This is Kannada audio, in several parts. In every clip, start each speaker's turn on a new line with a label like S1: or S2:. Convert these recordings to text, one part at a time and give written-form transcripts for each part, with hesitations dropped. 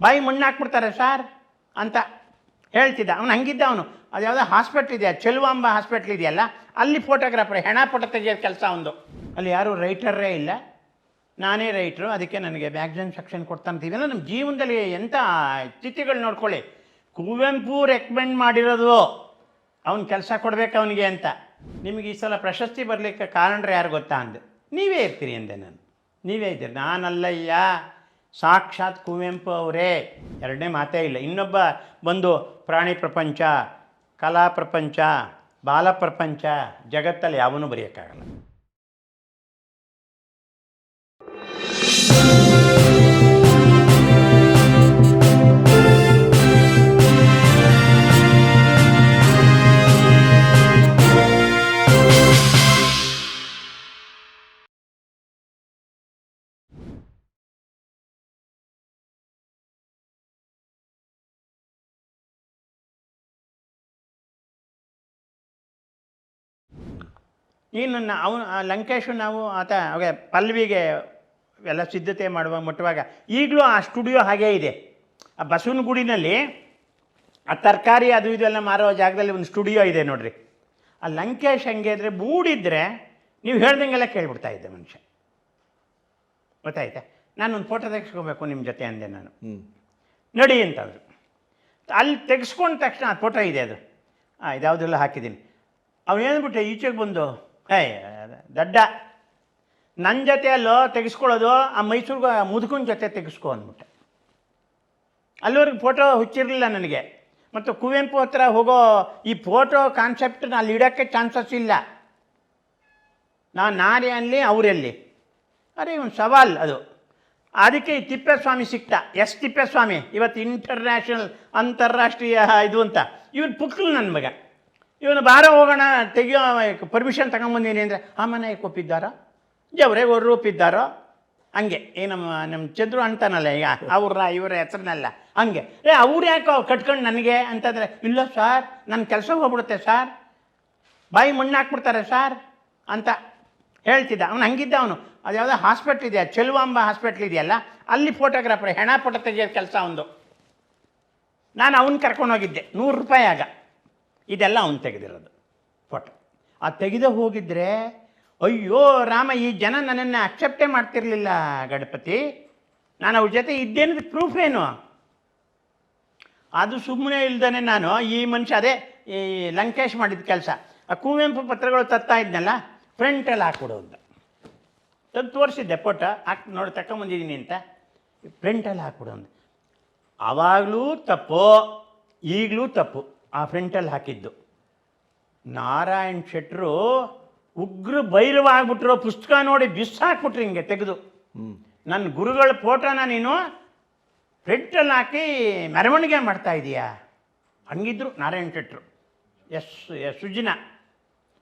S1: ಬಾಯಿ ಮಣ್ಣು ಹಾಕ್ಬಿಡ್ತಾರೆ ಸಾರ್ ಅಂತ ಹೇಳ್ತಿದ್ದ. ಅವನು ಹಂಗಿದ್ದ. ಅವನು ಅದು ಯಾವುದೋ ಹಾಸ್ಪಿಟ್ಲ್ ಇದೆಯಾ, ಚೆಲುವಾಂಬ ಹಾಸ್ಪಿಟ್ಲ್ ಇದೆಯಲ್ಲ, ಅಲ್ಲಿ ಫೋಟೋಗ್ರಾಫರ್, ಹೆಣ ಫೋಟೋ ತೆಗೆಯೋ ಕೆಲಸ ಒಂದು. ಅಲ್ಲಿ ಯಾರೂ ರೈಟರೇ ಇಲ್ಲ, ನಾನೇ ರೈಟ್ರು. ಅದಕ್ಕೆ ನನಗೆ ಮ್ಯಾಗ್ಝಿನ್ ಸೆಕ್ಷನ್ ಕೊಡ್ತಾಂತೀವಿ. ಎಲ್ಲ ನಮ್ಮ ಜೀವನದಲ್ಲಿ ಎಂಥ ತಿಥಿಗಳು ನೋಡ್ಕೊಳ್ಳಿ. ಕುವೆಂಪು ರೆಕಮೆಂಡ್ ಮಾಡಿರೋದು, ಅವ್ನು ಕೆಲಸ ಕೊಡಬೇಕು ಅವನಿಗೆ ಅಂತ. ನಿಮಗೆ ಈ ಸಲ ಪ್ರಶಸ್ತಿ ಬರಲಿಕ್ಕೆ ಕಾರಣರು ಯಾರು ಗೊತ್ತಾ ಅಂದೆ. ನೀವೇ ಇರ್ತೀರಿ ಅಂದೆ ನಾನು. ನೀವೇ ಇದ್ದೀರಿ, ನಾನಲ್ಲಯ್ಯ, ಸಾಕ್ಷಾತ್ ಕುವೆಂಪು ಅವರೇ. ಎರಡನೇ ಮಾತೇ ಇಲ್ಲ. ಇನ್ನೊಬ್ಬ ಬಂದು ಪ್ರಾಣಿ ಪ್ರಪಂಚ, ಕಲಾ ಪ್ರಪಂಚ, ಬಾಲ ಪ್ರಪಂಚ, ಜಗತ್ತಲ್ಲಿ ಯಾವನೂ ಬರೆಯೋಕ್ಕಾಗಲ್ಲ. ಇನ್ನು ಅವನು ಲಂಕೇಶು ನಾವು ಆತ ಅವಾಗ ಪಲ್ವಿಗೆ ಎಲ್ಲ ಸಿದ್ಧತೆ ಮಾಡುವ ಮುಟ್ಟುವಾಗ ಈಗಲೂ ಆ ಸ್ಟುಡಿಯೋ ಹಾಗೇ ಇದೆ. ಆ ಬಸವನಗುಡಿನಲ್ಲಿ ಆ ತರಕಾರಿ ಅದು ಇದೆಲ್ಲ ಮಾರೋ ಜಾಗದಲ್ಲಿ ಒಂದು ಸ್ಟುಡಿಯೋ ಇದೆ ನೋಡ್ರಿ. ಆ ಲಂಕೇಶ್ ಹಂಗೆ ಇದ್ರೆ ಮೂಡಿದ್ರೆ ನೀವು ಹೇಳ್ದಂಗೆಲ್ಲ ಕೇಳ್ಬಿಡ್ತಾ ಇದ್ದೆ ಮನುಷ್ಯ. ಗೊತ್ತಾಯ್ತಾ? ನಾನೊಂದು ಫೋಟೋ ತೆಗೆಸ್ಕೊಬೇಕು ನಿಮ್ಮ ಜೊತೆ ಅಂದೆ ನಾನು. ನಡಿ ಅಂತಂದರು. ಅಲ್ಲಿ ತೆಗೆಸ್ಕೊಂಡ ತಕ್ಷಣ ಆ ಫೋಟೋ ಇದೆ, ಅದು ಇದ್ಯಾವುದೆಲ್ಲ ಹಾಕಿದ್ದೀನಿ. ಅವ್ನು ಏನ್ಬಿಟ್ಟೆ ಈಚೆಗೆ ಬಂದು, ದಡ್ಡ, ನನ್ನ ಜೊತೆ ಅಲ್ಲೋ ತೆಗೆಸ್ಕೊಳ್ಳೋದು, ಆ ಮೈಸೂರಿಗೆ ಮುದುಕನ ಜೊತೆ ತೆಗೆಸ್ಕೊ ಅಂದ್ಬಿಟ್ಟೆ. ಅಲ್ಲಿವರೆಗೆ ಫೋಟೋ ಹುಚ್ಚಿರಲಿಲ್ಲ ನನಗೆ. ಮತ್ತು ಕುವೆಂಪು ಹತ್ರ ಹೋಗೋ ಈ ಫೋಟೋ ಕಾನ್ಸೆಪ್ಟನ್ನ ಅಲ್ಲಿ ಇಡೋಕ್ಕೆ ಚಾನ್ಸಸ್ ಇಲ್ಲ. ನಾನೇ ಅಲ್ಲಿ ಅವರೆಲ್ಲಿ, ಅರೆ ಒಂದು ಸವಾಲ್ ಅದು. ಅದಕ್ಕೆ ಈ ತಿಪ್ಪೇಸ್ವಾಮಿ ಸಿಕ್ತ, ಎಸ್ ತಿಪ್ಪೇಸ್ವಾಮಿ, ಇವತ್ತು ಇಂಟರ್ನ್ಯಾಷನಲ್ ಅಂತಾರಾಷ್ಟ್ರೀಯ ಇದು ಅಂತ. ಇವನು ಪುಕ್ಲು ನನ್ನ ಮಗ. ಇವನು ಬಾರ ಹೋಗೋಣ ತೆಗಿಯೋ ಪರ್ಮಿಷನ್ ತಗೊಂಬಂದೀನಿ ಅಂದರೆ ಆ ಮನೆಗೆ ಒಪ್ಪಿದ್ದಾರೋ, ಜವರೇಗೆ ಅವರು ಒಪ್ಪಿದ್ದಾರೋ, ಹಂಗೆ ನಮ್ಮ ಚಂದ್ರು ಅಂತಾನಲ್ಲ ಈಗ ಇವರ ಹೆಸರನ್ನೆಲ್ಲ ಹಂಗೆ. ಅವ್ರು ಯಾಕೋ ಕಟ್ಕೊಂಡು ನನಗೆ ಅಂತಂದರೆ, ಇಲ್ಲ ಸಾರ್ ನನ್ನ ಕೆಲಸ ಹೋಗ್ಬಿಡುತ್ತೆ ಸಾರ್, ಬಾಯಿ ಮಣ್ಣು ಹಾಕ್ಬಿಡ್ತಾರೆ ಸಾರ್ ಅಂತ ಹೇಳ್ತಿದ್ದ. ಅವನು ಹಂಗಿದ್ದ. ಅವನು ಅದು ಯಾವುದೋ ಹಾಸ್ಪಿಟ್ಲ್ ಇದೆಯಾ, ಚೆಲುವಾಂಬ ಹಾಸ್ಪಿಟ್ಲ್ ಇದೆಯಲ್ಲ, ಅಲ್ಲಿ ಫೋಟೋಗ್ರಾಫರ್, ಹೆಣ ಫೋಟೋ ತೆಗೆಯೋ ಕೆಲಸ ಒಂದು. ನಾನು ಅವನು ಕರ್ಕೊಂಡೋಗಿದ್ದೆ, ₹100 ಆಗ. ಇದೆಲ್ಲ ಅವನು ತೆಗೆದಿರೋದು ಫೋಟೋ. ಅದು ತೆಗೆದು ಹೋಗಿದ್ರೆ ಅಯ್ಯೋ ರಾಮ, ಈ ಜನ ನನ್ನನ್ನು ಅಕ್ಸೆಪ್ಟೇ ಮಾಡ್ತಿರ್ಲಿಲ್ಲ ಗಣಪತಿ. ನಾನು ಅವ್ರ ಜೊತೆ ಇದ್ದೇನದು ಪ್ರೂಫ್ ಏನು? ಅದು ಸುಮ್ಮನೆ ಇಲ್ದಾನೆ ನಾನು ಈ ಮನುಷ್ಯ ಅದೇ ಈ ಲಂಕೇಶ್ ಮಾಡಿದ ಕೆಲಸ. ಆ ಕುವೆಂಪು ಪತ್ರಗಳು ತತ್ತಾ ಇದ್ನಲ್ಲ, ಫ್ರಂಟಲ್ಲಿ ಹಾಕ್ಬಿಡು ಅಂತ ತಂದು ತೋರಿಸಿದ್ದೆ. ಫೋಟೋ ನೋಡಿ ತಗೊಂಬಂದಿದ್ದೀನಿ ಅಂತ, ಫ್ರಂಟಲ್ಲಿ ಹಾಕ್ಬಿಡು ಅಂತ. ಆವಾಗಲೂ ತಪ್ಪು, ಈಗಲೂ ತಪ್ಪು ಆ ಫ್ರಂಟಲ್ಲಿ ಹಾಕಿದ್ದು. ನಾರಾಯಣ್ ಶೆಟ್ಟರು ಉಗ್ರ ಭೈರವ ಆಗ್ಬಿಟ್ರು. ಪುಸ್ತಕ ನೋಡಿ ಬಿಸಾಕ್ಬಿಟ್ರಿ ಹಿಂಗೆ ತೆಗೆದು. ನನ್ನ ಗುರುಗಳ ಫೋಟೋನ ನೀನು ಫ್ರಂಟಲ್ಲಿ ಹಾಕಿ ಮೆರವಣಿಗೆ ಮಾಡ್ತಾ ಇದೀಯಾ? ಹಂಗಿದ್ರು ನಾರಾಯಣ್ ಶೆಟ್ಟರು. ಎಸ್ ಸುಜಿನ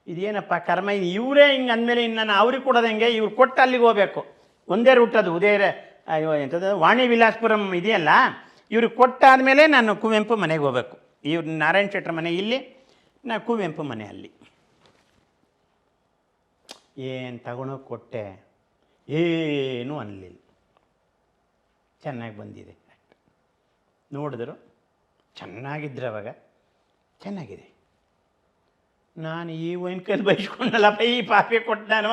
S1: ಇದೇನಪ್ಪ ಕರ್ಮ, ಇವರೇ ಹಿಂಗೆ ಅಂದಮೇಲೆ ಇನ್ನು ನಾನು ಅವ್ರಿಗೆ ಕೊಡೋದು ಹೆಂಗೆ? ಇವ್ರು ಕೊಟ್ಟು ಅಲ್ಲಿಗೆ ಹೋಗ್ಬೇಕು. ಒಂದೇ ರೂಟ್ ಅದು, ಎಂಥದ್ದು ವಾಣಿ ವಿಲಾಸ್ಪುರಂ ಇದೆಯಲ್ಲ, ಇವ್ರಿಗೆ ಕೊಟ್ಟಾದಮೇಲೆ ನಾನು ಕುವೆಂಪು ಮನೆಗೆ ಹೋಗ್ಬೇಕು. ಇವ್ರು ನಾರಾಯಣ್ ಶೆಟ್ಟರ ಮನೆ ಇಲ್ಲಿ, ನಾ ಕುವೆಂಪು ಮನೆ ಅಲ್ಲಿ. ಏನು ತಗೊಂಡೋಗಿ ಕೊಟ್ಟೆ, ಏನೂ ಅನ್ನಲಿಲ್ಲ. ಚೆನ್ನಾಗಿ ಬಂದಿದೆ ಅಷ್ಟು ನೋಡಿದ್ರು. ಚೆನ್ನಾಗಿದ್ರೆ ಅವಾಗ ಚೆನ್ನಾಗಿದೆ. ನಾನು ಈ ವೈನ್ಕಲ್ಲಿ ಬೈಸ್ಕೊಂಡಲ್ಲಪ್ಪ, ಈ ಪಾಪೆ ಕೊಟ್ಟು ನಾನು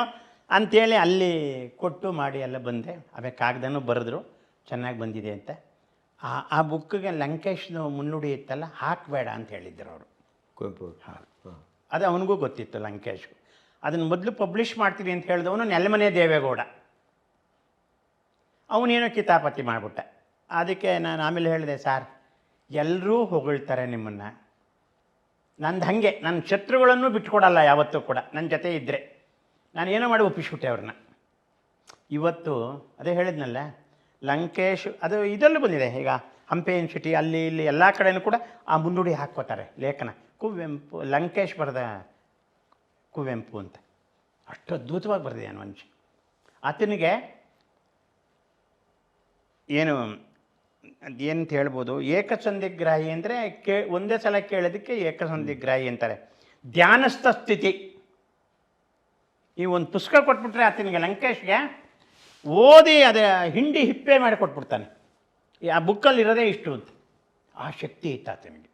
S1: ಅಂಥೇಳಿ ಅಲ್ಲಿ ಕೊಟ್ಟು ಮಾಡಿ ಎಲ್ಲ ಬಂದೆ. ಆಮೇಲೆ ಕಾಗ್ದನೂ ಬರೆದ್ರು ಚೆನ್ನಾಗಿ ಬಂದಿದೆ ಅಂತ. ಆ ಬುಕ್ಕಿಗೆ ಲಂಕೇಶ್ನ ಮುನ್ನುಡಿ ಇತ್ತಲ್ಲ, ಹಾಕಬೇಡ ಅಂತ ಹೇಳಿದ್ರು ಅವರು ಕುವೆಂಪು. ಅದು ಅವನಿಗೂ ಗೊತ್ತಿತ್ತು ಲಂಕೇಶ್ಗೂ. ಅದನ್ನು ಮೊದಲು ಪಬ್ಲಿಷ್ ಮಾಡ್ತೀನಿ ಅಂತ ಹೇಳಿದವನು ನೆಲಮನೆ ದೇವೇಗೌಡ. ಅವನೇನೋ ಕಿತಾಪತಿ ಮಾಡಿಬಿಟ್ಟ. ಅದಕ್ಕೆ ನಾನು ಆಮೇಲೆ ಹೇಳಿದೆ, ಸಾರ್ ಎಲ್ಲರೂ ಹೊಗಳ್ತಾರೆ ನಿಮ್ಮನ್ನು, ನಂದು ಹಾಗೆ, ನನ್ನ ಶತ್ರುಗಳನ್ನು ಬಿಟ್ಕೊಡಲ್ಲ ಯಾವತ್ತೂ ಕೂಡ. ನನ್ನ ಜೊತೆ ಇದ್ದರೆ ನಾನೇನೋ ಮಾಡಿ ಒಪ್ಪಿಸ್ಬಿಟ್ಟೆ ಅವ್ರನ್ನ. ಇವತ್ತು ಅದೇ ಹೇಳಿದ್ನಲ್ಲ, ಲಂಕೇಶ್ ಅದು ಇದರಲ್ಲೂ ಬಂದಿದೆ ಈಗ, ಹಂಪೆ ಯೂನಿವರ್ಸಿಟಿ ಅಲ್ಲಿ ಇಲ್ಲಿ ಎಲ್ಲ ಕಡೆಯೂ ಕೂಡ ಆ ಮುನ್ನುಡಿ ಹಾಕ್ಕೋತಾರೆ ಲೇಖನ. ಕುವೆಂಪು, ಲಂಕೇಶ್ ಬರೆದ ಕುವೆಂಪು ಅಂತ. ಅಷ್ಟು ಅದ್ಭುತವಾಗಿ ಬರೆದಿದ್ದಾನೆ ಮನುಷ್ಯ. ಆತನಿಗೆ ಅದೇನಂತ ಹೇಳ್ಬೋದು, ಏಕಸಂಧಿಗ್ರಾಹಿ ಅಂದರೆ ಒಂದೇ ಸಲ ಕೇಳೋದಕ್ಕೆ ಏಕಸಂಧಿಗ್ರಾಹಿ ಅಂತಾರೆ. ಧ್ಯಾನಸ್ಥ ಸ್ಥಿತಿ. ಈ ಒಂದು ಪುಸ್ತಕ ಕೊಟ್ಬಿಟ್ರೆ ಆತನಿಗೆ, ಲಂಕೇಶ್ಗೆ ಓದಿ ಅದೇ ಹಿಂಡಿ ಹಿಪ್ಪೆ ಮಾಡಿ ಕೊಟ್ಬಿಡ್ತಾನೆ. ಆ ಬುಕ್ಕಲ್ಲಿ ಇರೋದೇ ಇಷ್ಟು ಅಂತ. ಆ ಶಕ್ತಿ ಇತ್ತು ಆತನಿಗೆ.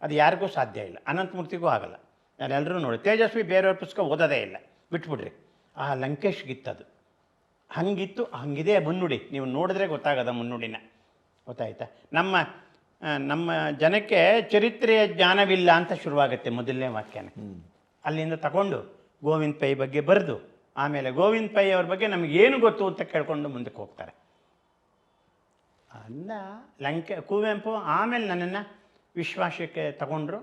S1: ಅದು ಯಾರಿಗೂ ಸಾಧ್ಯ ಇಲ್ಲ, ಅನಂತಮೂರ್ತಿಗೂ ಆಗಲ್ಲ. ನಾನೆಲ್ಲರೂ ನೋಡಿ, ತೇಜಸ್ವಿ ಬೇರೆಯವ್ರ ಪುಸ್ತಕ ಓದೋದೇ ಇಲ್ಲ, ಬಿಟ್ಬಿಡ್ರಿ. ಆ ಲಂಕೇಶ್ಗಿತ್ತದು, ಹಂಗಿತ್ತು, ಹಂಗಿದೆ ಮುನ್ನುಡಿ. ನೀವು ನೋಡಿದ್ರೆ ಗೊತ್ತಾಗದ ಮುನ್ನುಡಿನ, ಗೊತ್ತಾಯ್ತಾ? ನಮ್ಮ ಜನಕ್ಕೆ ಚರಿತ್ರೆಯ ಜ್ಞಾನವಿಲ್ಲ ಅಂತ ಶುರುವಾಗುತ್ತೆ ಮೊದಲನೇ ವಾಕ್ಯನ. ಅಲ್ಲಿಂದ ತಗೊಂಡು ಗೋವಿಂದ ಪೈ ಬಗ್ಗೆ ಬರೆದು ಆಮೇಲೆ ಗೋವಿಂದ ಪೈ ಅವ್ರ ಬಗ್ಗೆ ನಮಗೇನು ಗೊತ್ತು ಅಂತ ಕೇಳ್ಕೊಂಡು ಮುಂದಕ್ಕೆ ಹೋಗ್ತಾರೆ. ಅಲ್ಲ ಕುವೆಂಪು ಆಮೇಲೆ ನನ್ನನ್ನು ವಿಶ್ವಾಸಕ್ಕೆ ತಗೊಂಡ್ರು.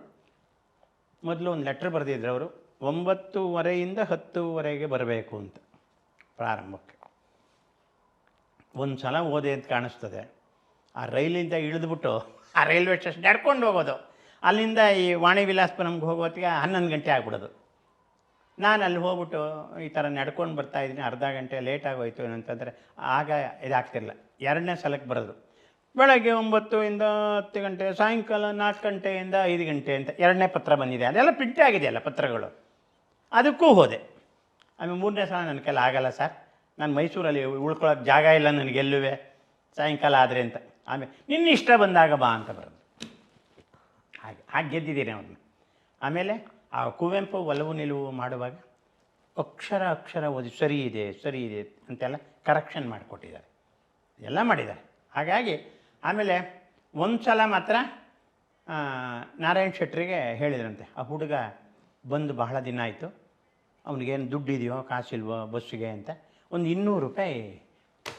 S1: ಮೊದಲು ಒಂದು ಲೆಟ್ರ್ ಬರೆದಿದ್ರು ಅವರು, 9:30ಯಿಂದ 10:00 ಬರಬೇಕು ಅಂತ ಪ್ರಾರಂಭಕ್ಕೆ. ಒಂದು ಸಲ ಓದೆ ಅಂತ ಕಾಣಿಸ್ತದೆ. ಆ ರೈಲಿಂದ ಇಳಿದ್ಬಿಟ್ಟು ಆ ರೈಲ್ವೆ ಸ್ಟೇಷನ್ ನಡ್ಕೊಂಡು ಹೋಗೋದು, ಅಲ್ಲಿಂದ ಈ ವಾಣಿ ವಿಲಾಸಪುರಂಗೆ ಹೋಗೋತ್ತಿಗೆ 11 ಗಂಟೆ ಆಗ್ಬಿಡೋದು. ನಾನು ಅಲ್ಲಿ ಹೋಗ್ಬಿಟ್ಟು ಈ ಥರ ನಡ್ಕೊಂಡು ಬರ್ತಾಯಿದ್ದೀನಿ, ಅರ್ಧ ಗಂಟೆ ಲೇಟ್ ಆಗೋಯ್ತು ಏನಂತಂದರೆ ಆಗ ಇದಾಗ್ತಿರಲಿಲ್ಲ. 2ನೇ ಸಲಕ್ಕೆ ಬರೋದು ಬೆಳಗ್ಗೆ 9ರಿಂದ 10 ಗಂಟೆ, ಸಾಯಂಕಾಲ 4 ಗಂಟೆಯಿಂದ 5 ಗಂಟೆ ಅಂತ 2ನೇ ಪತ್ರ ಬಂದಿದೆ. ಅದೆಲ್ಲ ಪ್ರಿಂಟ್ ಆಗಿದೆಯಲ್ಲ ಪತ್ರಗಳು, ಅದಕ್ಕೂ ಹೋದೆ. ಆಮೇಲೆ 3ನೇ ಸಲ ನನ್ನ ಕೈಲಿ ಆಗಲ್ಲ ಸರ್, ನಾನು ಮೈಸೂರಲ್ಲಿ ಉಳ್ಕೊಳ್ಳೋಕೆ ಜಾಗ ಇಲ್ಲ ನನಗೆಲ್ಲುವೆ, ಸಾಯಂಕಾಲ ಆದರೆ ಅಂತ. ಆಮೇಲೆ ನಿನ್ನ ಇಷ್ಟ ಬಂದಾಗ ಬಾ ಅಂತ ಬರೋದು. ಹಾಗೆ ಗೆದ್ದಿದ್ದೀನಿ ಅವ್ರನ್ನ. ಆಮೇಲೆ ಆ ಕುವೆಂಪು ಒಲವು ನಿಲುವು ಮಾಡುವಾಗ ಅಕ್ಷರ ಓದಿ ಸರಿ ಇದೆ ಅಂತೆಲ್ಲ ಕರೆಕ್ಷನ್ ಮಾಡಿಕೊಟ್ಟಿದ್ದಾರೆ, ಎಲ್ಲ ಮಾಡಿದ್ದಾರೆ. ಹಾಗಾಗಿ ಆಮೇಲೆ ಒಂದು ಸಲ ಮಾತ್ರ ನಾರಾಯಣ್ ಶೆಟ್ಟರಿಗೆ ಹೇಳಿದ್ರಂತೆ, ಆ ಹುಡುಗ ಬಂದು ಬಹಳ ದಿನ ಆಯಿತು, ಅವನಿಗೇನು ದುಡ್ಡಿದೆಯೋ ಕಾಸಿಲ್ವೋ ಬಸ್ಸಿಗೆ ಅಂತ, ಒಂದು 200 ರೂಪಾಯಿ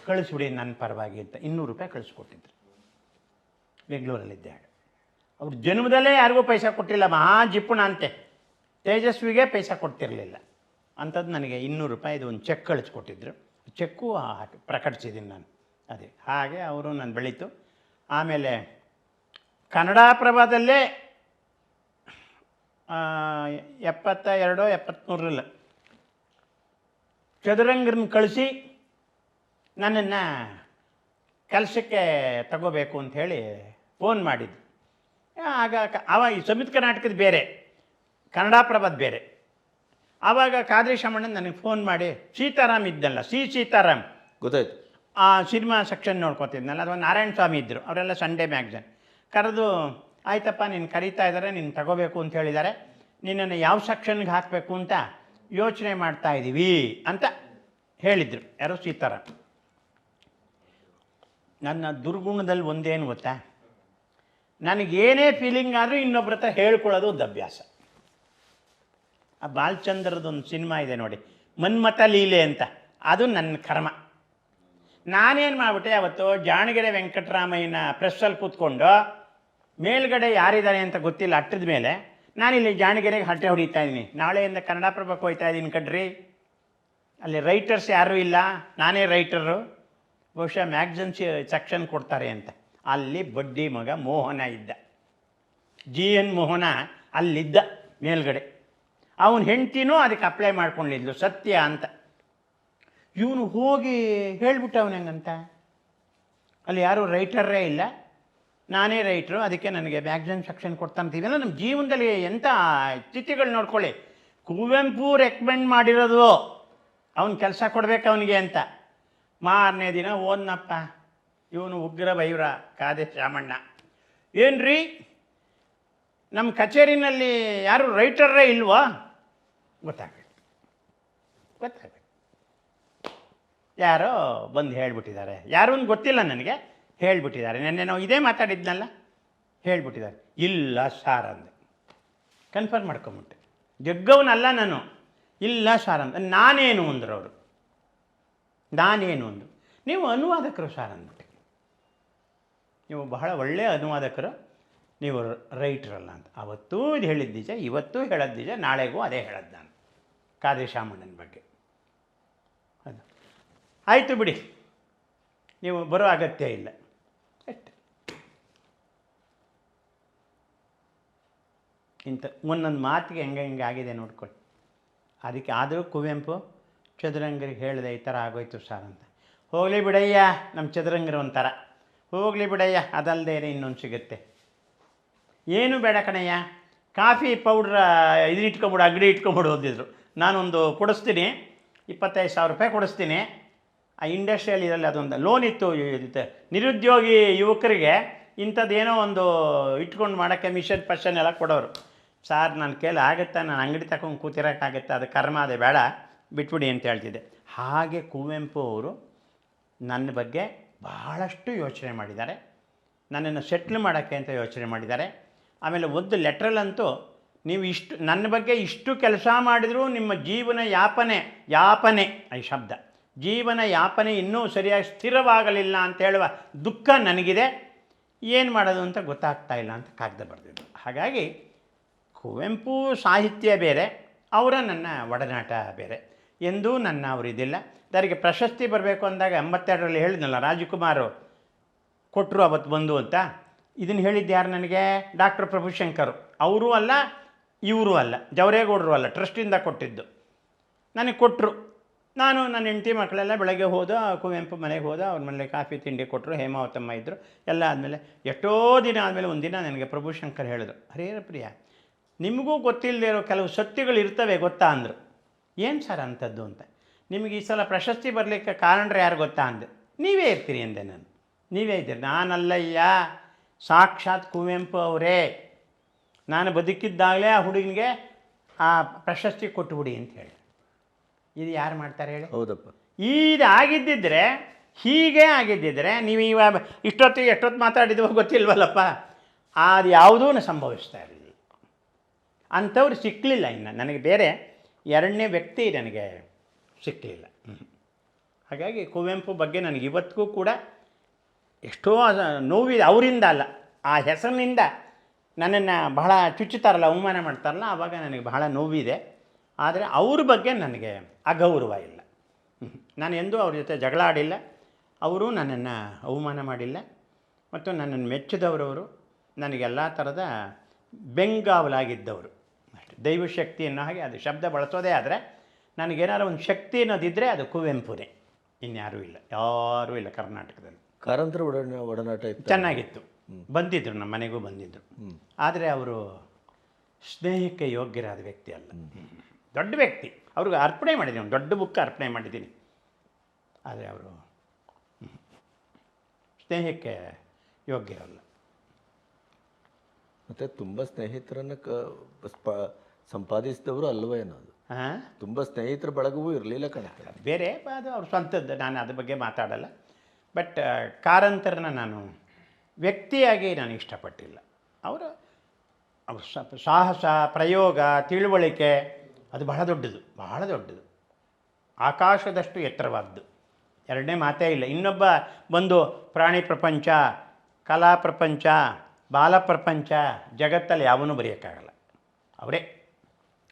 S1: ಕಳಿಸ್ಬಿಡಿ ನನ್ನ ಪರವಾಗಿ ಅಂತ 200 ರೂಪಾಯಿ ಕಳಿಸ್ಕೊಟ್ಟಿದ್ರು. ಬೆಂಗಳೂರಲ್ಲಿದ್ದೆ ಆಗ. ಅವ್ರು ಜನ್ಮದಲ್ಲೇ ಯಾರಿಗೂ ಪೈಸಾ ಕೊಟ್ಟಿಲ್ಲ, ಮಹಾ ಜಿಪ್ಪುಣ ಅಂತೆ. ತೇಜಸ್ವಿಗೆ ಪೈಸಾ ಕೊಡ್ತಿರಲಿಲ್ಲ ಅಂಥದ್ದು ನನಗೆ 200 ರೂಪಾಯಿದು ಒಂದು ಚೆಕ್ ಕಳಿಸ್ಕೊಟ್ಟಿದ್ರು. ಚೆಕ್ಕು ಪ್ರಕಟಿಸಿದ್ದೀನಿ ನಾನು. ಅದೇ ಹಾಗೆ ಅವರು ನಾನು ಬೆಳೀತು. ಆಮೇಲೆ ಕನ್ನಡಪ್ರಭದಲ್ಲೇ 72-73 ಚದುರಂಗರನ್ನ ಕಳಿಸಿ ನನ್ನನ್ನು ಕೆಲಸಕ್ಕೆ ತಗೋಬೇಕು ಅಂಥೇಳಿ ಫೋನ್ ಮಾಡಿದ್ದು. ಆಗ ಈ ಸಂಯುಕ್ತ ಕರ್ನಾಟಕದ ಬೇರೆ, ಕನ್ನಡಪ್ರಭದ ಬೇರೆ. ಆವಾಗ ಖಾದ್ರಿ ಶಾಮಣ್ಣನ ನನಗೆ ಫೋನ್ ಮಾಡಿ, ಸೀತಾರಾಮ್ ಇದ್ದಲ್ಲ, ಸೀತಾರಾಮ್
S2: ಗೊತ್ತಾಯ್ತು,
S1: ಆ ಸಿನಿಮಾ ಸೆಕ್ಷನ್ ನೋಡ್ಕೊತಿದ್ನಲ್ಲ, ಅಥವಾ ನಾರಾಯಣ ಸ್ವಾಮಿ ಇದ್ದರು, ಅವರೆಲ್ಲ ಸಂಡೇ ಮ್ಯಾಗ್ಝಿನ್ ಕರೆದು, ಆಯ್ತಪ್ಪ ನೀನು ಕರೀತಾ ಇದ್ದಾರೆ, ನೀನು ತಗೋಬೇಕು ಅಂತ ಹೇಳಿದ್ದಾರೆ, ನಿನ್ನನ್ನು ಯಾವ ಸೆಕ್ಷನ್ಗೆ ಹಾಕಬೇಕು ಅಂತ ಯೋಚನೆ ಮಾಡ್ತಾಯಿದ್ದೀವಿ ಅಂತ ಹೇಳಿದರು. ಯಾರೋ ಸೀತಾರಾಮ್. ನನ್ನ ದುರ್ಗುಣದಲ್ಲಿ ಒಂದೇನು ಗೊತ್ತಾ, ನನಗೇನೇ ಫೀಲಿಂಗ್ ಆದರೂ ಇನ್ನೊಬ್ರ ಹತ್ರ ಹೇಳ್ಕೊಳ್ಳೋದು ಒಂದು ಅಭ್ಯಾಸ. ಆ ಬಾಲಚಂದ್ರದೊಂದು ಸಿನಿಮಾ ಇದೆ ನೋಡಿ, ಮನ್ಮಥ ಲೀಲೆ ಅಂತ, ಅದು ನನ್ನ ಕರ್ಮ. ನಾನೇನು ಮಾಡಿಬಿಟ್ಟೆ, ಅವತ್ತು ಜಾಣಗೆರೆ ವೆಂಕಟರಾಮಯ್ಯನ ಪ್ರೆಸ್ಸಲ್ಲಿ ಕೂತ್ಕೊಂಡು ಮೇಲ್ಗಡೆ ಯಾರಿದ್ದಾರೆ ಅಂತ ಗೊತ್ತಿಲ್ಲ, ಅಟ್ಟದ ಮೇಲೆ ನಾನಿಲ್ಲಿ ಜಾಣಗೆರೆಗೆ ಹರಟೆ ಹೊಡಿತಾ ಇದ್ದೀನಿ. ನಾಳೆಯಿಂದ ಕನ್ನಡಪ್ರಭಕ್ಕೆ ಹೋಗ್ತಾ ಇದ್ದೀನಿ ಕಡ್ರಿ. ಅಲ್ಲಿ ರೈಟರ್ಸ್ ಯಾರೂ ಇಲ್ಲ, ನಾನೇ ರೈಟರು, ಬಹುಶಃ ಮ್ಯಾಗ್ಝಿನ್ ಸೆಕ್ಷನ್ ಕೊಡ್ತಾರೆ ಅಂತ. ಅಲ್ಲಿ ಬಡ್ಡಿ ಮಗ ಮೋಹನ ಇದ್ದ, GN ಮೋಹನ ಅಲ್ಲಿದ್ದ ಮೇಲ್ಗಡೆ. ಅವನ ಹೆಂಡ್ತಿನೂ ಅದಕ್ಕೆ ಅಪ್ಲೈ ಮಾಡ್ಕೊಂಡಿದ್ಲು, ಸತ್ಯ ಅಂತ. ಇವನು ಹೋಗಿ ಹೇಳ್ಬಿಟ್ಟ ಅವನಂಗಂತ, ಅಲ್ಲಿ ಯಾರೂ ರೈಟರೇ ಇಲ್ಲ, ನಾನೇ ರೈಟ್ರು, ಅದಕ್ಕೆ ನನಗೆ ಮ್ಯಾಗ್ಝಿನ್ ಸೆಕ್ಷನ್ ಕೊಡ್ತಾನಂತೀವಲ್ಲ. ನಮ್ಮ ಜೀವನದಲ್ಲಿ ಎಂಥ ಸ್ಥಿತಿಗಳು ನೋಡ್ಕೊಳ್ಳಿ. ಕುವೆಂಪು ರೆಕಮೆಂಡ್ ಮಾಡಿರೋದು, ಅವನು ಕೆಲಸ ಕೊಡಬೇಕು ಅವನಿಗೆ ಅಂತ. ಮಾರನೇ ದಿನ ಓದ್ನಪ್ಪ ಇವನು ಉಗ್ರ ಬೈವ್ರ ಕಾದೆ ಶಾಮಣ್ಣ, ಏನ್ರಿ ನಮ್ಮ ಕಚೇರಿನಲ್ಲಿ ಯಾರು ರೈಟರೇ ಇಲ್ವಾ? ಗೊತ್ತಾಗಬೇಕು ಯಾರೋ ಬಂದು ಹೇಳಿಬಿಟ್ಟಿದ್ದಾರೆ, ಯಾರು ಅಂತ ಗೊತ್ತಿಲ್ಲ ನನಗೆ, ಹೇಳಿಬಿಟ್ಟಿದ್ದಾರೆ. ನೆನ್ನೆ ನಾವು ಇದೇ ಮಾತಾಡಿದ್ನಲ್ಲ, ಹೇಳಿಬಿಟ್ಟಿದ್ದಾರೆ. ಇಲ್ಲ ಸಾರ್ ಅಂದೆ, ಕನ್ಫರ್ಮ್ ಮಾಡ್ಕೊಂಬಿಟ್ಟೆ. ಜಗ್ಗವನಲ್ಲ ನಾನು, ಇಲ್ಲ ಸಾರ್ ಅಂದ. ನಾನೇನು ಅಂದರು ಅವರು, ನಾನೇನು ಅಂದರು, ನೀವು ಅನುವಾದಕರು ಸಾರ್ ಅಂದ್ಬಿಟ್ಟೆ. ನೀವು ಬಹಳ ಒಳ್ಳೆಯ ಅನುವಾದಕರು, ನೀವು ರೈಟ್ರಲ್ಲ ಅಂತ. ಅವತ್ತೂ ಇದು ಹೇಳಿದ್ದು ನಿಜ, ಇವತ್ತೂ ಹೇಳೋದು ನಿಜ, ನಾಳೆಗೂ ಅದೇ ಹೇಳೋದು ನಾನು ಕಾದೆ ಶಾಮಣ್ಣನ ಬಗ್ಗೆ. ಅದು ಆಯಿತು ಬಿಡಿ, ನೀವು ಬರೋ ಅಗತ್ಯ ಇಲ್ಲ ಅಷ್ಟೆ. ಇಂಥ ಒಂದೊಂದು ಮಾತಿಗೆ ಹೆಂಗೆ ಆಗಿದೆ ನೋಡ್ಕೊಳ್ಳಿ. ಅದಕ್ಕೆ ಆದರೂ ಕುವೆಂಪು ಚದುರಂಗರಿಗೆ ಹೇಳಿದೆ, ಈ ಥರ ಆಗೋಯ್ತು ಸರ್ ಅಂತ. ಹೋಗಲಿ ಬಿಡಯ್ಯ, ನಮ್ಮ ಚದುರಂಗರು ಒಂಥರ, ಹೋಗಲಿ ಬಿಡಯ್ಯ, ಅದಲ್ಲದೆ ಇನ್ನೊಂದು ಸಿಗುತ್ತೆ. ಏನು ಬೇಡ ಕಣಯ್ಯ, ಕಾಫಿ ಪೌಡ್ರ ಇದನ್ನ ಅಂಗಡಿ ಇಟ್ಕೊಂಬಿಡು ಓದಿದ್ರು. ನಾನೊಂದು ಕೊಡಿಸ್ತೀನಿ, 25,000 ರೂಪಾಯಿ ಕೊಡಿಸ್ತೀನಿ, ಆ ಇಂಡಸ್ಟ್ರಿಯಲ್ ಇದರಲ್ಲಿ ಅದೊಂದು ಲೋನ್ ಇತ್ತು, ನಿರುದ್ಯೋಗಿ ಯುವಕರಿಗೆ ಇಂಥದ್ದೇನೋ ಒಂದು ಇಟ್ಕೊಂಡು ಮಾಡೋಕ್ಕೆ ಮಿಷನ್ ಎಲ್ಲ ಕೊಡೋರು. ಸಾರ್ ನನ್ನ ಕೈಲಿ ಆಗುತ್ತಾ, ನಾನು ಅಂಗಡಿ ತಗೊಂಡು ಕೂತಿರೋಕ್ಕಾಗುತ್ತಾ, ಅದು ಕರ್ಮ, ಅದೇ ಬೇಡ ಬಿಟ್ಬಿಡಿ ಅಂತ ಹೇಳ್ತಿದ್ದೆ. ಹಾಗೆ ಕುವೆಂಪು ಅವರು ನನ್ನ ಬಗ್ಗೆ ಬಹಳಷ್ಟು ಯೋಚನೆ ಮಾಡಿದ್ದಾರೆ, ನನ್ನನ್ನು ಸೆಟ್ಲ್ ಮಾಡೋಕ್ಕೆ ಅಂತ ಯೋಚನೆ ಮಾಡಿದ್ದಾರೆ. ಆಮೇಲೆ ಒಂದು ಲೆಟ್ರಲ್ಲಂತೂ, ನೀವು ಇಷ್ಟು ನನ್ನ ಬಗ್ಗೆ ಇಷ್ಟು ಕೆಲಸ ಮಾಡಿದರೂ ನಿಮ್ಮ ಜೀವನ ಯಾಪನೆ ಈ ಶಬ್ದ, ಜೀವನ ಯಾಪನೆ ಇನ್ನೂ ಸರಿಯಾಗಿ ಸ್ಥಿರವಾಗಲಿಲ್ಲ ಅಂತ ಹೇಳುವ ದುಃಖ ನನಗಿದೆ, ಏನು ಮಾಡೋದು ಅಂತ ಗೊತ್ತಾಗ್ತಾ ಇಲ್ಲ ಅಂತ ಕಾಗದ ಬರೆದಿದ್ದು. ಹಾಗಾಗಿ ಕುವೆಂಪು ಸಾಹಿತ್ಯ ಬೇರೆ, ಅವರ ನನ್ನ ಒಡನಾಟ ಬೇರೆ, ಎಂದೂ ನನ್ನ ಅವರಿದಿಲ್ಲ. ಅದರಿಗೆ ಪ್ರಶಸ್ತಿ ಬರಬೇಕು ಅಂದಾಗ 82ರಲ್ಲಿ ಹೇಳಿದ್ನಲ್ಲ, ರಾಜಕುಮಾರ್ ಕೊಟ್ಟರು ಅವತ್ತು ಬಂದು ಅಂತ. ಇದನ್ನು ಹೇಳಿದ್ದು ಯಾರು ನನಗೆ? ಡಾಕ್ಟರ್ ಪ್ರಭುಶಂಕರ್. ಅವರೂ ಅಲ್ಲ, ಇವರೂ ಅಲ್ಲ, ಜವರೇಗೌಡರು ಅಲ್ಲ, ಟ್ರಸ್ಟಿಂದ ಕೊಟ್ಟಿದ್ದು. ನನಗೆ ಕೊಟ್ಟರು. ನಾನು ನನ್ನ ಹೆಂಡತಿ ಮಕ್ಕಳೆಲ್ಲ ಬೆಳಗ್ಗೆ ಹೋದ, ಕುವೆಂಪು ಮನೆಗೆ ಹೋದ, ಅವ್ರ ಮನೇಲಿ ಕಾಫಿ ತಿಂಡಿ ಕೊಟ್ಟರು, ಹೇಮಾವತಮ್ಮ ಇದ್ದರು, ಎಲ್ಲ ಆದಮೇಲೆ ಎಷ್ಟೋ ದಿನ ಆದಮೇಲೆ ಒಂದಿನ ನನಗೆ ಪ್ರಭುಶಂಕರ್ ಹೇಳಿದ್ರು, ಹರೇರ ಪ್ರಿಯ, ನಿಮಗೂ ಗೊತ್ತಿಲ್ಲದೆ ಇರೋ ಕೆಲವು ಸತ್ಯಗಳು ಇರ್ತವೆ ಗೊತ್ತಾ ಅಂದರು. ಏನು ಸರ್ ಅಂಥದ್ದು ಅಂತ. ನಿಮಗೆ ಈ ಸಲ ಪ್ರಶಸ್ತಿ ಬರಲಿಕ್ಕೆ ಕಾರಣರು ಯಾರು ಗೊತ್ತಾ ಅಂದೆ. ನೀವೇ ಇರ್ತೀರಿ ಅಂದೆ ನಾನು. ನೀವೇ ಇದ್ದೀರಿ. ನಾನಲ್ಲಯ್ಯ, ಸಾಕ್ಷಾತ್ ಕುವೆಂಪು ಅವರೇ. ನಾನು ಬದುಕಿದ್ದಾಗಲೇ ಆ ಹುಡುಗನಿಗೆ ಆ ಪ್ರಶಸ್ತಿ ಕೊಟ್ಟುಬಿಡಿ ಅಂತ ಹೇಳಿ. ಇದು ಯಾರು ಮಾಡ್ತಾರೆ ಹೇಳಿ?
S2: ಹೌದಪ್ಪ.
S1: ಇದು ಆಗಿದ್ದಿದ್ರೆ, ಹೀಗೆ ಆಗಿದ್ದಿದ್ರೆ, ನೀವು ಇವಾಗ ಎಷ್ಟೊತ್ತು ಮಾತಾಡಿದ್ವೋ ಗೊತ್ತಿಲ್ವಲ್ಲಪ್ಪ, ಅದು ಯಾವುದೂ ಸಂಭವಿಸ್ತಾ ಇರಲಿಲ್ಲ. ಅಂಥವ್ರು ಸಿಕ್ಕಲಿಲ್ಲ. ಇನ್ನು ನನಗೆ ಬೇರೆ ಎರಡನೇ ವ್ಯಕ್ತಿ ನನಗೆ ಸಿಕ್ಕಲಿಲ್ಲ. ಹಾಗಾಗಿ ಕುವೆಂಪು ಬಗ್ಗೆ ನನಗೆ ಇವತ್ತಿಗೂ ಕೂಡ ಎಷ್ಟೋ ನೋವಿದೆ. ಅವರಿಂದ ಅಲ್ಲ, ಆ ಹೆಸರಿನಿಂದ ನನ್ನನ್ನು ಬಹಳ ಚುಚ್ಚುತ್ತಾರಲ್ಲ, ಅವಮಾನ ಮಾಡ್ತಾರಲ್ಲ, ಆವಾಗ ನನಗೆ ಬಹಳ ನೋವಿದೆ. ಆದರೆ ಅವ್ರ ಬಗ್ಗೆ ನನಗೆ ಅಗೌರವ ಇಲ್ಲ. ನಾನು ಎಂದೂ ಅವ್ರ ಜೊತೆ ಜಗಳ ಆಡಿಲ್ಲ, ಅವರು ನನ್ನನ್ನು ಅವಮಾನ ಮಾಡಿಲ್ಲ, ಮತ್ತು ನನ್ನನ್ನು ಮೆಚ್ಚಿದವರವರು, ನನಗೆಲ್ಲ ಥರದ ಬೆಂಗಾವಲಾಗಿದ್ದವರು ಅಷ್ಟೇ. ದೈವಶಕ್ತಿ ಅನ್ನೋ ಹಾಗೆ ಅದು ಶಬ್ದ ಬಳಸೋದೇ ಆದರೆ, ನನಗೇನಾದ್ರು ಒಂದು ಶಕ್ತಿ ಅನ್ನೋದಿದ್ದರೆ ಅದು ಕುವೆಂಪುನೇ, ಇನ್ಯಾರೂ ಇಲ್ಲ, ಯಾರೂ ಇಲ್ಲ ಕರ್ನಾಟಕದಲ್ಲಿ.
S2: ಕಾರಂತರ ಒಡನಾಟ ಇತ್ತು,
S1: ಚೆನ್ನಾಗಿತ್ತು. ಬಂದಿದ್ದರು, ನಮ್ಮ ಮನೆಗೂ ಬಂದಿದ್ದರು. ಆದರೆ ಅವರು ಸ್ನೇಹಕ್ಕೆ ಯೋಗ್ಯರಾದ ವ್ಯಕ್ತಿ ಅಲ್ಲ. ದೊಡ್ಡ ವ್ಯಕ್ತಿ, ಅವ್ರಿಗೆ ಅರ್ಪಣೆ ಮಾಡಿದ್ದೀನಿ, ಒಂದು ದೊಡ್ಡ ಬುಕ್ ಅರ್ಪಣೆ ಮಾಡಿದ್ದೀನಿ. ಆದರೆ ಅವರು ಸ್ನೇಹಕ್ಕೆ ಯೋಗ್ಯರಲ್ಲ.
S2: ಮತ್ತು ತುಂಬ ಸ್ನೇಹಿತರನ್ನು ಸಂಪಾದಿಸಿದವರು ಅಲ್ವೇ ಅನ್ನೋದು. ತುಂಬ ಸ್ನೇಹಿತರ ಬಳಗವೂ ಇರಲಿಲ್ಲ ಕಾಣುತ್ತೆ.
S1: ಬೇರೆ ಅದು ಅವ್ರ ಸ್ವಂತದ್ದು, ನಾನು ಅದ್ರ ಬಗ್ಗೆ ಮಾತಾಡಲ್ಲ. ಬಟ್ ಕಾರಂತರನ್ನ ನಾನು ವ್ಯಕ್ತಿಯಾಗಿ ನಾನು ಇಷ್ಟಪಟ್ಟಿಲ್ಲ. ಅವರು ಸಾಹಸ, ಪ್ರಯೋಗ, ತಿಳುವಳಿಕೆ ಅದು ಬಹಳ ದೊಡ್ಡದು, ಬಹಳ ದೊಡ್ಡದು, ಆಕಾಶದಷ್ಟು ಎತ್ತರವಾದ್ದು, ಎರಡನೇ ಮಾತೇ ಇಲ್ಲ. ಇನ್ನೊಬ್ಬ ಬಂದು ಪ್ರಾಣಿ ಪ್ರಪಂಚ, ಕಲಾ ಪ್ರಪಂಚ, ಬಾಲ ಪ್ರಪಂಚ, ಜಗತ್ತಲ್ಲಿ ಯಾವನೂ ಬರೆಯೋಕ್ಕಾಗಲ್ಲ.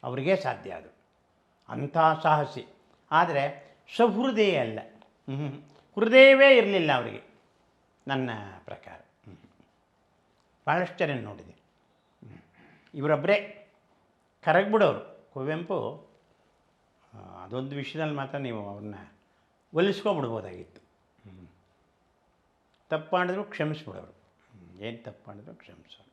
S1: ಅವರಿಗೇ ಸಾಧ್ಯ ಅದು, ಅಂಥ ಸಾಹಸಿ. ಆದರೆ ಸಹೃದಯ ಅಲ್ಲ, ಹೃದಯವೇ ಇರಲಿಲ್ಲ ಅವರಿಗೆ ನನ್ನ ಪ್ರಕಾರ. ಭಾಳಷ್ಟು ಜನ ನೋಡಿದೆ, ಇವರೊಬ್ಬರೇ ಕರಗ್ಬಿಡೋರು. ಕುವೆಂಪು ಅದೊಂದು ವಿಷಯದಲ್ಲಿ ಮಾತ್ರ ನೀವು ಅವ್ರನ್ನ ಒಲಿಸ್ಕೊಂಬಿಡ್ಬೋದಾಗಿತ್ತು. ತಪ್ಪು ಮಾಡಿದ್ರು ಕ್ಷಮಿಸ್ಬಿಡೋರು, ಏನು ತಪ್ಪು ಮಾಡಿದ್ರು ಕ್ಷಮಿಸೋರು.